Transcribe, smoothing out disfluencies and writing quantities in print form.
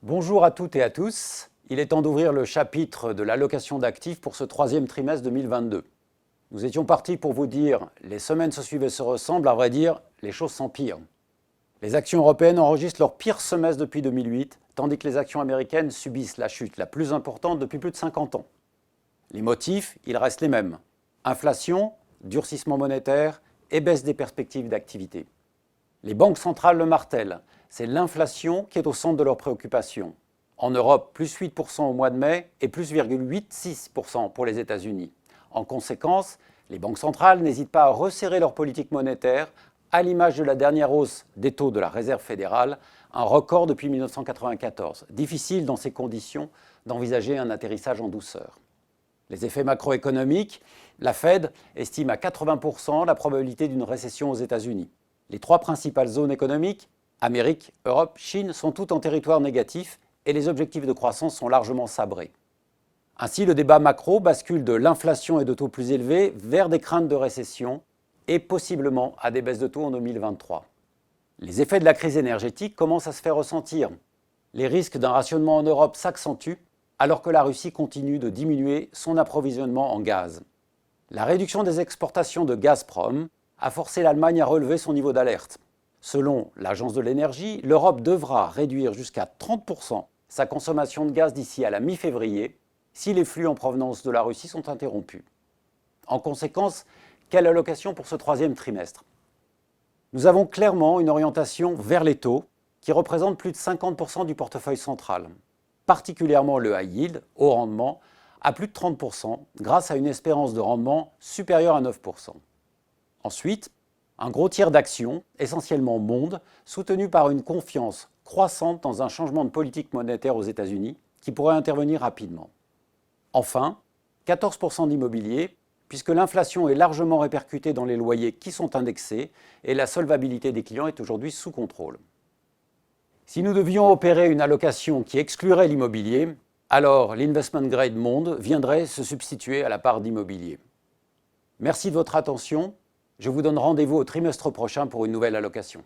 Bonjour à toutes et à tous. Il est temps d'ouvrir le chapitre de l'allocation d'actifs pour ce troisième trimestre 2022. Nous étions partis pour vous dire « les semaines se suivent et se ressemblent », à vrai dire, les choses s'empirent. Les actions européennes enregistrent leur pire semestre depuis 2008, tandis que les actions américaines subissent la chute la plus importante depuis plus de 50 ans. Les motifs, ils restent les mêmes. Inflation, durcissement monétaire et baisse des perspectives d'activité. Les banques centrales le martèlent, c'est l'inflation qui est au centre de leurs préoccupations. En Europe, plus 8% au mois de mai et plus 0,86% pour les États-Unis. En conséquence, les banques centrales n'hésitent pas à resserrer leur politique monétaire, à l'image de la dernière hausse des taux de la Réserve fédérale, un record depuis 1994. Difficile dans ces conditions d'envisager un atterrissage en douceur. Les effets macroéconomiques, la Fed estime à 80% la probabilité d'une récession aux États-Unis. Les trois principales zones économiques, Amérique, Europe, Chine, sont toutes en territoire négatif et les objectifs de croissance sont largement sabrés. Ainsi, le débat macro bascule de l'inflation et de taux plus élevés vers des craintes de récession et possiblement à des baisses de taux en 2023. Les effets de la crise énergétique commencent à se faire ressentir. Les risques d'un rationnement en Europe s'accentuent alors que la Russie continue de diminuer son approvisionnement en gaz. La réduction des exportations de Gazprom a forcé l'Allemagne à relever son niveau d'alerte. Selon l'Agence de l'énergie, l'Europe devra réduire jusqu'à 30% sa consommation de gaz d'ici à la mi-février si les flux en provenance de la Russie sont interrompus. En conséquence, quelle allocation pour ce troisième trimestre ? Nous avons clairement une orientation vers les taux qui représentent plus de 50% du portefeuille central, particulièrement le high yield, haut rendement, à plus de 30% grâce à une espérance de rendement supérieure à 9%. Ensuite, un gros tiers d'actions, essentiellement monde, soutenu par une confiance croissante dans un changement de politique monétaire aux États-Unis qui pourrait intervenir rapidement. Enfin, 14% d'immobilier, puisque l'inflation est largement répercutée dans les loyers qui sont indexés et la solvabilité des clients est aujourd'hui sous contrôle. Si nous devions opérer une allocation qui exclurait l'immobilier, alors l'investment grade monde viendrait se substituer à la part d'immobilier. Merci de votre attention. Je vous donne rendez-vous au trimestre prochain pour une nouvelle allocation.